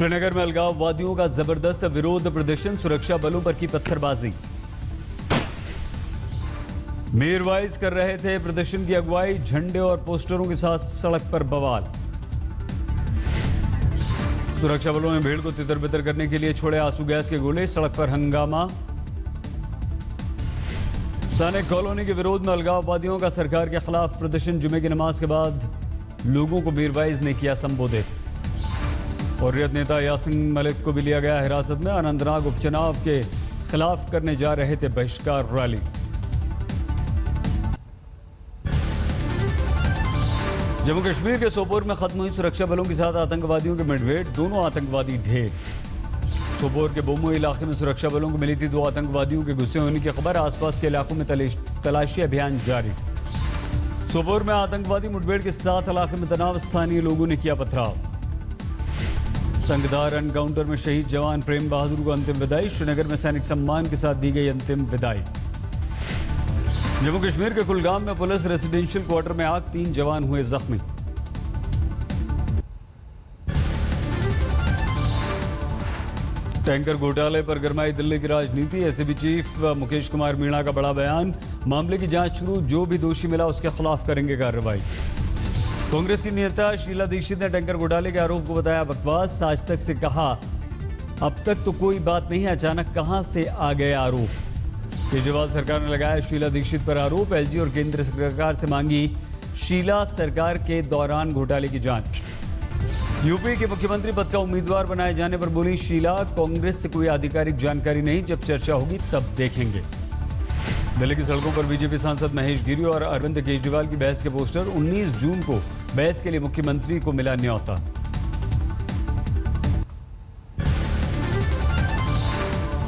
श्रीनगर में अलगाववादियों का जबरदस्त विरोध प्रदर्शन, सुरक्षा बलों पर की पत्थरबाजी। मीरवाइज कर रहे थे प्रदर्शन की अगुवाई, झंडे और पोस्टरों के साथ सड़क पर बवाल। सुरक्षा बलों ने भीड़ को तितर-बितर करने के लिए छोड़े आंसू गैस के गोले, सड़क पर हंगामा। सानेक कॉलोनी के विरोध में अलगाववादियों का सरकार के खिलाफ प्रदर्शन, जुमे की नमाज के बाद लोगों को मीरवाइज ने किया संबोधित। हुर्रियत नेता यासिन मलिक को भी लिया गया हिरासत में, अनंतनाग उपचुनाव के खिलाफ करने जा रहे थे बहिष्कार रैली। जम्मू कश्मीर के सोपोर में खत्म हुई सुरक्षा बलों के साथ आतंकवादियों के मुठभेड़, दोनों आतंकवादी ढेर। सोपोर के बोमो इलाके में सुरक्षा बलों को मिली थी 2 आतंकवादियों के घुसे होने की खबर, आसपास के इलाकों में तलाशी अभियान जारी। सोपोर में आतंकवादी मुठभेड़ के साथ इलाके में तनाव, स्थानीय लोगों ने किया पथराव। संगदार एनकाउंटर में शहीद जवान प्रेम बहादुर को अंतिम विदाई, श्रीनगर में सैनिक सम्मान के साथ दी गई अंतिम विदाई। जम्मू कश्मीर के कुलगाम में पुलिस रेसिडेंशियल क्वार्टर में आग, 3 जवान हुए जख्मी। टैंकर घोटाले पर गरमाई दिल्ली की राजनीति, एसीबी चीफ मुकेश कुमार मीणा का बड़ा बयान, मामले की जांच शुरू, जो भी दोषी मिला उसके खिलाफ करेंगे कार्रवाई। कांग्रेस की नेता शीला दीक्षित ने टैंकर घोटाले के आरोप को बताया बकवास, आज तक से कहा अब तक तो कोई बात नहीं, अचानक कहां से आ गए आरोप। केजरीवाल सरकार ने लगाया शीला दीक्षित पर आरोप, एलजी और केंद्र सरकार से मांगी शीला सरकार के दौरान घोटाले की जांच। यूपी के मुख्यमंत्री पद का उम्मीदवार बनाए जाने पर बोली शीला, कांग्रेस से कोई आधिकारिक जानकारी नहीं, जब चर्चा होगी तब देखेंगे। दिल्ली की सड़कों पर बीजेपी सांसद महेश गिरी और अरविंद केजरीवाल की बहस के पोस्टर, 19 जून को बहस के लिए मुख्यमंत्री को मिला न्योता।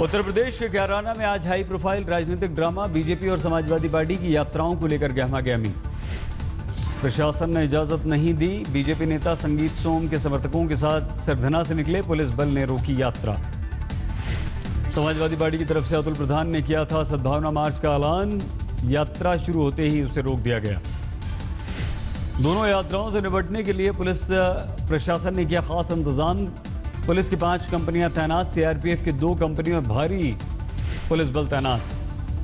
उत्तर प्रदेश के कैराना में आज हाई प्रोफाइल राजनीतिक ड्रामा, बीजेपी और समाजवादी पार्टी की यात्राओं को लेकर गहमागहमी। प्रशासन ने इजाजत नहीं दी, बीजेपी नेता संगीत सोम के समर्थकों के साथ सरधना से निकले, पुलिस बल ने रोकी यात्रा। समाजवादी पार्टी की तरफ से अतुल प्रधान ने किया था सद्भावना मार्च का ऐलान, यात्रा शुरू होते ही उसे रोक दिया गया। दोनों यात्राओं से निपटने के लिए पुलिस प्रशासन ने किया खास इंतजाम, पुलिस की 5 कंपनियां तैनात, सीआरपीएफ की 2 कंपनियों में भारी पुलिस बल तैनात।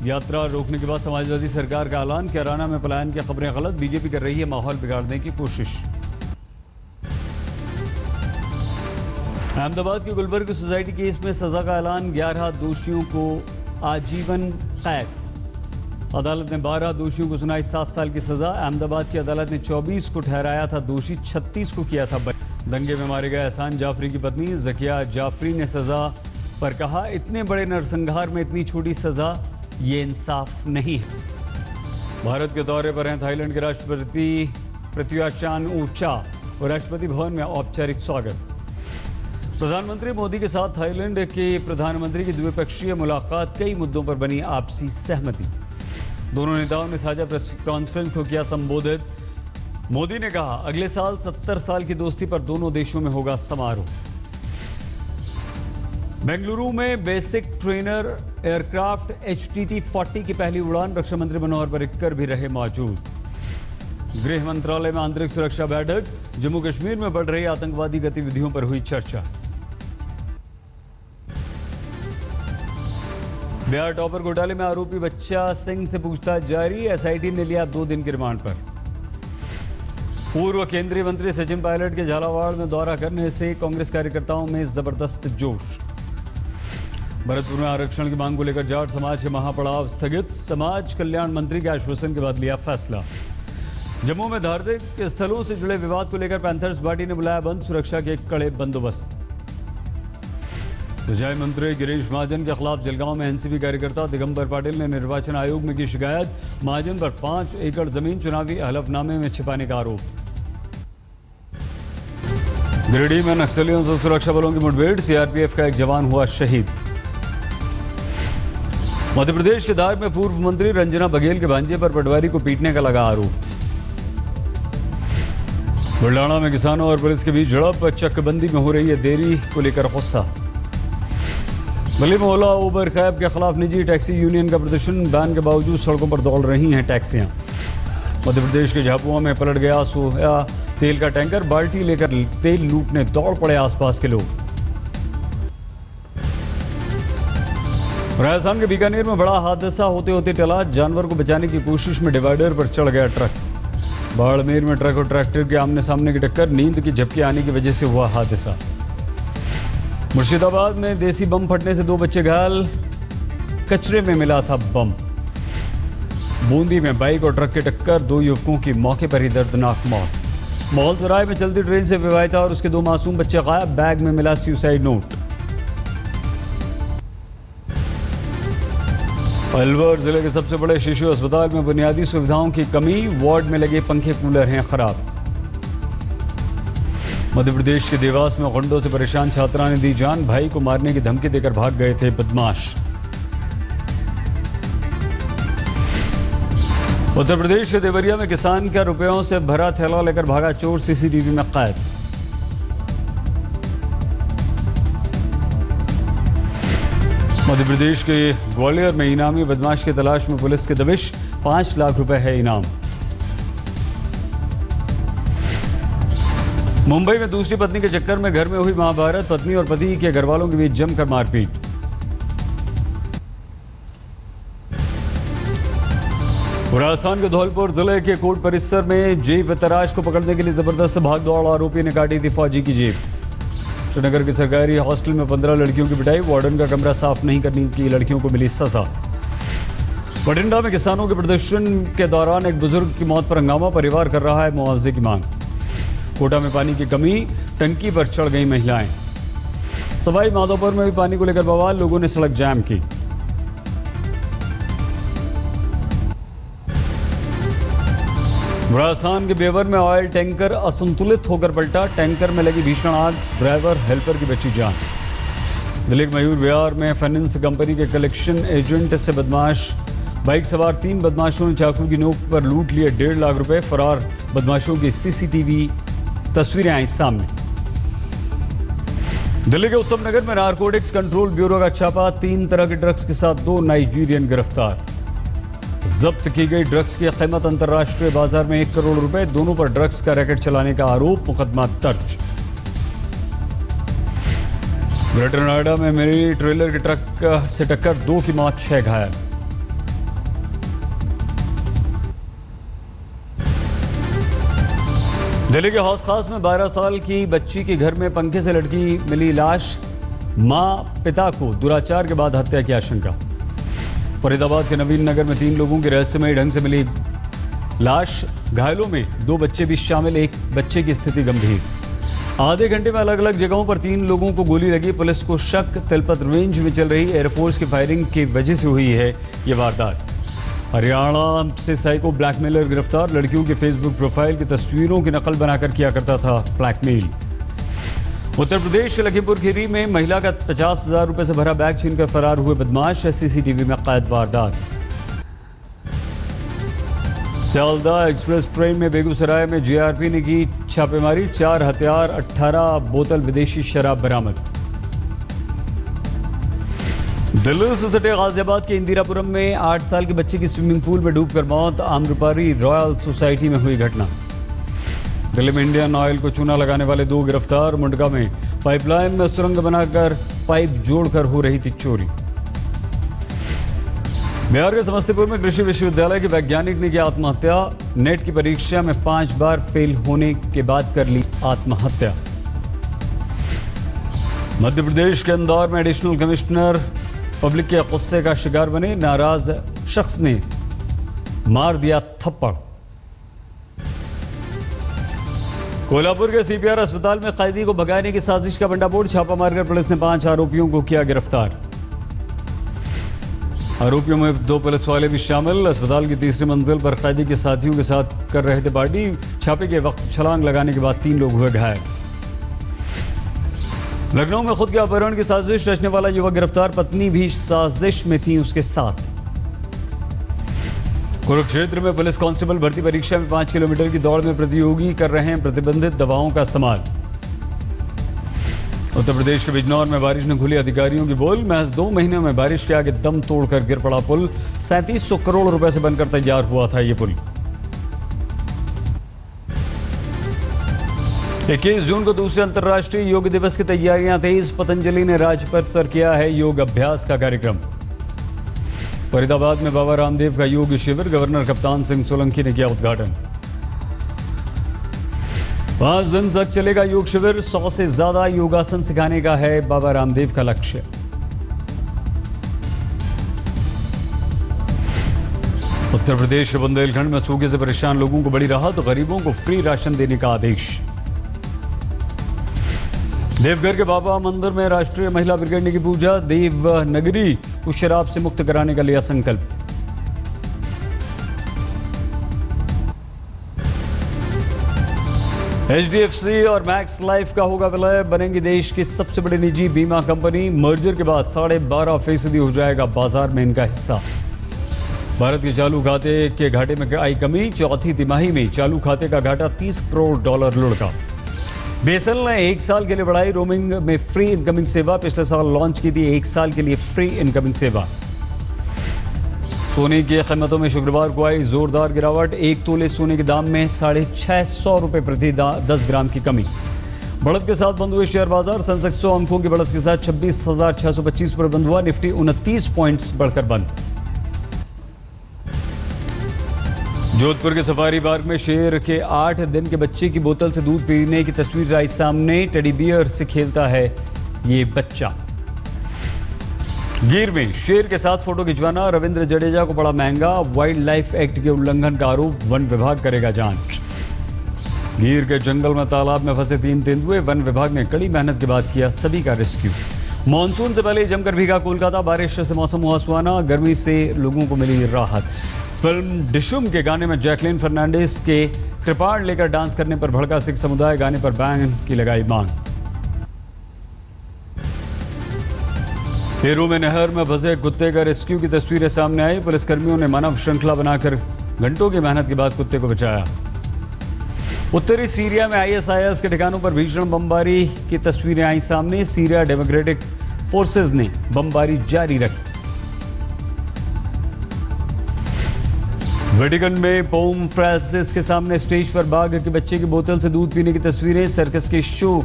यात्रा रोकने के बाद समाजवादी सरकार का ऐलान, कैराना में पलायन की खबरें गलत, बीजेपी कर रही है माहौल बिगाड़ने की कोशिश। अहमदाबाद की गुलबर्ग सोसाइटी केस में सजा का ऐलान, 11 दोषियों को आजीवन कैद। अदालत ने 12 दोषियों को सुनाई 7 साल की सजा। अहमदाबाद की अदालत ने 24 को ठहराया था दोषी, 36 को किया था बरी। दंगे में मारे गए एहसान जाफरी की पत्नी जकिया जाफरी ने सजा पर कहा, इतने बड़े नरसंहार में इतनी छोटी सजा, ये इंसाफ नहीं है। भारत के दौरे पर हैं थाईलैंड के राष्ट्रपति प्रत्युत चान-ओ-चा और राष्ट्रपति भवन में औपचारिक स्वागत। प्रधानमंत्री मोदी के साथ थाईलैंड के प्रधानमंत्री की द्विपक्षीय मुलाकात, कई मुद्दों पर बनी आपसी सहमति। दोनों नेताओं ने साझा प्रेस कॉन्फ्रेंस को किया संबोधित। मोदी ने कहा, अगले साल 70 साल की दोस्ती पर दोनों देशों में होगा समारोह। बेंगलुरु में बेसिक ट्रेनर एयरक्राफ्ट HTT-40 की पहली उड़ान, रक्षा मंत्री मनोहर पर्रिकर भी रहे मौजूद। गृह मंत्रालय में आंतरिक सुरक्षा बैठक, जम्मू कश्मीर में बढ़ रही आतंकवादी गतिविधियों पर हुई चर्चा। बिहार टॉपर घोटाले में आरोपी बच्चा सिंह से पूछताछ जारी, एसआईटी ने लिया 2 दिन की रिमांड पर। पूर्व केंद्रीय मंत्री सचिन पायलट के झालावाड़ में दौरा करने से कांग्रेस कार्यकर्ताओं में जबरदस्त जोश। भरतपुर में आरक्षण की मांग को लेकर जाट समाज के महापड़ाव स्थगित, समाज कल्याण मंत्री के आश्वासन के बाद लिया फैसला। जम्मू में धार्मिक स्थलों से जुड़े विवाद को लेकर पैंथर्स पार्टी ने बुलाया बंद, सुरक्षा के कड़े बंदोबस्त। सिंचाई मंत्री गिरीश महाजन के खिलाफ जलगांव में एनसीपी कार्यकर्ता दिगंबर पाटिल ने निर्वाचन आयोग में की शिकायत, महाजन पर 5 एकड़ जमीन चुनावी हलफनामे में छिपाने का आरोप। गिरिडीह में नक्सलियों से सुरक्षा बलों की मुठभेड़, सीआरपीएफ का एक जवान हुआ शहीद। मध्य प्रदेश के धार में पूर्व मंत्री रंजना बघेल के भांजे पर पटवारी को पीटने का लगा आरोप। बुल्डाना में किसानों और पुलिस के बीच झड़प, चकबंदी में हो रही है देरी को लेकर गुस्सा। दिल्ली में ओला, उबर, कैब के खिलाफ निजी टैक्सी यूनियन का प्रदर्शन, बैन के बावजूद सड़कों पर दौड़ रही हैं टैक्सियां। मध्य प्रदेश के झाबुआ में पलट गया सोया तेल का टैंकर, बाल्टी लेकर तेल लूटने दौड़ पड़े आसपास के लोग। राजस्थान के बीकानेर में बड़ा हादसा होते होते टला। जानवर को बचाने की कोशिश में डिवाइडर पर चढ़ गया ट्रक। बाड़मेर में ट्रक और ट्रैक्टर के आमने सामने की टक्कर, नींद की झपकी आने की वजह से हुआ हादसा। मुर्शिदाबाद में देसी बम फटने से 2 बच्चे घायल, कचरे में मिला था बम। बूंदी में बाइक और ट्रक की टक्कर, 2 युवकों की मौके पर ही दर्दनाक मौत। मौलसराय में चलती ट्रेन से विवाहिता और उसके 2 मासूम बच्चे गायब, बैग में मिला सुसाइड नोट। अलवर जिले के सबसे बड़े शिशु अस्पताल में बुनियादी सुविधाओं की कमी, वार्ड में लगे पंखे कूलर हैं खराब। मध्य प्रदेश के देवास में गुंडों से परेशान छात्रा ने दी जान, भाई को मारने की धमकी देकर भाग गए थे बदमाश। उत्तर प्रदेश के देवरिया में किसान का रुपयों से भरा थैला लेकर भागा चोर, सीसीटीवी में कैद। मध्य प्रदेश के ग्वालियर में इनामी बदमाश की तलाश में पुलिस की दबिश, 5 लाख रुपए है इनाम। मुंबई में दूसरी पत्नी के चक्कर में घर में हुई महाभारत, पत्नी और पति के घरवालों के बीच जमकर मारपीट। राजस्थान के धौलपुर जिले के कोर्ट परिसर में जेब तराश को पकड़ने के लिए जबरदस्त भागदौड़, आरोपी ने काटी थी फौजी की जेब। श्रीनगर के सरकारी हॉस्टल में 15 लड़कियों की पिटाई, वार्डन का कमरा साफ नहीं करने की लड़कियों को मिली सजा। बठिंडा में किसानों के प्रदर्शन के दौरान एक बुजुर्ग की मौत पर हंगामा, परिवार कर रहा है मुआवजे की मांग। कोटा में पानी की कमी, टंकी पर चढ़ गई महिलाएं। सवाई माधोपुर में भी पानी को लेकर बवाल, लोगों ने सड़क जाम की। राजस्थान के बेवर में ऑयल टैंकर असंतुलित होकर पलटा, टैंकर में लगी भीषण आग, ड्राइवर हेल्पर की बची जान। दिल्ली के मयूर विहार में फाइनेंस कंपनी के कलेक्शन एजेंट से बदमाश, बाइक सवार 3 बदमाशों ने चाकू की नोक पर लूट लिए 1.5 लाख रुपए। फरार बदमाशों की सीसीटीवी तस्वीरें आई सामने। दिल्ली के उत्तम नगर में नारकोटिक्स कंट्रोल ब्यूरो का छापा, 3 तरह के ड्रग्स के साथ 2 नाइजीरियन गिरफ्तार। जब्त की गई ड्रग्स की कीमत अंतर्राष्ट्रीय बाजार में 1 करोड़ रुपए, दोनों पर ड्रग्स का रैकेट चलाने का आरोप, मुकदमा दर्ज। ग्रेटर नोएडा में मिली ट्रेलर के ट्रक से टक्कर, 2 की मौत, 6 घायल। दिल्ली के हौस खास में 12 साल की बच्ची के घर में पंखे से लटकी मिली लाश, मां पिता को दुराचार के बाद हत्या की आशंका। फरीदाबाद के नवीन नगर में 3 लोगों की रहस्यमयी ढंग से मिली लाश, घायलों में 2 बच्चे भी शामिल, 1 बच्चे की स्थिति गंभीर। आधे घंटे में अलग अलग जगहों पर 3 लोगों को गोली लगी, पुलिस को शक तिलपत रेंज में चल रही एयरफोर्स की फायरिंग की वजह से हुई है ये वारदात। हरियाणा से साइको ब्लैकमेलर गिरफ्तार, लड़कियों के फेसबुक प्रोफाइल की तस्वीरों की नकल बनाकर किया करता था ब्लैकमेल। उत्तर प्रदेश के लखीमपुर खीरी में महिला का 50,000 रुपए से भरा बैग छीनकर फरार हुए बदमाश, सीसीटीवी में कैद वारदात। सियालदह एक्सप्रेस ट्रेन में बेगूसराय में जीआरपी ने की छापेमारी, 4 हथियार, 18 बोतल विदेशी शराब बरामद। दिल्ली से सटे गाजियाबाद के इंदिरापुरम में 8 साल के बच्चे की स्विमिंग पूल में डूबकर मौत, आम्रपाली रॉयल सोसाइटी में हुई घटना। दिल्ली में इंडियन ऑयल को चूना लगाने वाले 2 गिरफ्तार, मुंडका में पाइपलाइन में सुरंग बनाकर पाइप जोड़कर हो रही थी चोरी। बिहार के समस्तीपुर में कृषि विश्वविद्यालय के वैज्ञानिक ने की आत्महत्या, नेट की परीक्षा में 5 बार फेल होने के बाद कर ली आत्महत्या। मध्य प्रदेश के इंदौर में एडिशनल कमिश्नर पब्लिक के गुस्से का शिकार बने, नाराज शख्स ने मार दिया थप्पड़। कोल्हापुर के सीपीआर अस्पताल में कैदी को भगाने की साजिश का भंडाफोड़, छापा मारकर पुलिस ने 5 आरोपियों को किया गिरफ्तार। आरोपियों में 2 पुलिस वाले भी शामिल। अस्पताल की 3री मंजिल पर कैदी के साथियों के साथ कर रहे थे पार्टी, छापे के वक्त छलांग लगाने के बाद 3 लोग हुए घायल। लखनऊ में खुद के अपहरण की साजिश रचने वाला युवक गिरफ्तार, पत्नी भी साजिश में थी उसके साथ। कुरुक्षेत्र में पुलिस कांस्टेबल भर्ती परीक्षा में 5 किलोमीटर की दौड़ में प्रतियोगी कर रहे हैं प्रतिबंधित दवाओं का इस्तेमाल। उत्तर प्रदेश के बिजनौर में बारिश ने खुली अधिकारियों की बोल, महज 2 महीने में बारिश के आगे दम तोड़कर गिर पड़ा पुल, 3700 करोड़ रुपए से बनकर तैयार हुआ था ये पुल। 21 जून को दूसरे अंतर्राष्ट्रीय योग दिवस की तैयारियां तेज, पतंजलि ने राजपथ पर किया है योग अभ्यास का कार्यक्रम। फरीदाबाद में बाबा रामदेव का योग शिविर, गवर्नर कप्तान सिंह सोलंकी ने किया उद्घाटन। 5 दिन तक चलेगा योग शिविर, 100 से ज्यादा योगासन सिखाने का है बाबा रामदेव का लक्ष्य। उत्तर प्रदेश के बुंदेलखंड में सूखे से परेशान लोगों को बड़ी राहत, गरीबों को फ्री राशन देने का आदेश। देवघर के बाबा मंदिर में राष्ट्रीय महिला ब्रिगेड ने की पूजा, देवनगरी को शराब से मुक्त कराने का लिया संकल्प। HDFC और मैक्स लाइफ का होगा विलय, बनेंगी देश की सबसे बड़ी निजी बीमा कंपनी। मर्जर के बाद 12.5% हो जाएगा बाजार में इनका हिस्सा। भारत के चालू खाते के घाटे में आई कमी, चौथी तिमाही में चालू खाते का घाटा $30 करोड़ लुढ़का। BSNL ने 1 साल के लिए बढ़ाई रोमिंग में फ्री इनकमिंग सेवा, पिछले साल लॉन्च की थी 1 साल के लिए फ्री इनकमिंग सेवा। सोने की कीमतों में शुक्रवार को आई जोरदार गिरावट, 1 तोले सोने के दाम में ₹650 प्रति 10 ग्राम की कमी। बढ़त के साथ बंद हुए शेयर बाजार, सेंसेक्स 100 अंकों की बढ़त के साथ 26,625 पर बंद हुआ, निफ्टी 29 पॉइंट्स बढ़कर बंद। जोधपुर के सफारी पार्क में शेर के 8 दिन के बच्चे की बोतल से दूध पीने की तस्वीर आई सामने, टेडी बियर से खेलता है ये बच्चा। गिर में शेर के साथ फोटो खिंचवाना रविंद्र जडेजा को पड़ा महंगा, वाइल्ड लाइफ एक्ट के उल्लंघन का आरोप, वन विभाग करेगा जांच। गिर के जंगल में तालाब में फंसे 3 तेंदुए, वन विभाग ने कड़ी मेहनत के बाद किया सभी का रेस्क्यू। मॉनसून से पहले जमकर भीगा कोलकाता, बारिश से मौसम हुआ सुहाना, गर्मी से लोगों को मिली राहत। फिल्म डिशुम के गाने में जैकलीन फर्नांडिस के कृपाण लेकर डांस करने पर भड़का सिख समुदाय, गाने पर बैन की लगाई मांग। पेरू में नहर में फंसे कुत्ते का रेस्क्यू की तस्वीरें सामने आई, पुलिसकर्मियों ने मानव श्रृंखला बनाकर घंटों की मेहनत के बाद कुत्ते को बचाया। उत्तरी सीरिया में ISIS के ठिकानों पर भीषण बमबारी की तस्वीरें आई सामने, सीरिया डेमोक्रेटिक फोर्सेज ने बमबारी जारी रखी। वेटिकन में पोप फ्रांसिस के सामने स्टेज पर बाघ के बच्चे की बोतल से दूध पीने की तस्वीरें, सर्कस के शो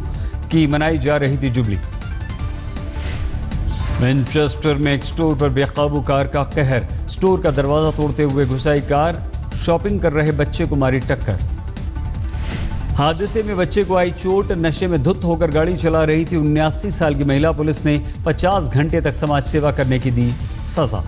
की मनाई जा रही थी जुबली। मैनचेस्टर में एक स्टोर पर बेकाबू कार का कहर, स्टोर का दरवाजा तोड़ते हुए घुसाई कार, शॉपिंग कर रहे बच्चे को मारी टक्कर। हादसे में बच्चे को आई चोट, नशे में धुत होकर गाड़ी चला रही थी 79 साल की महिला, पुलिस ने 50 घंटे तक समाज सेवा करने की दी सजा।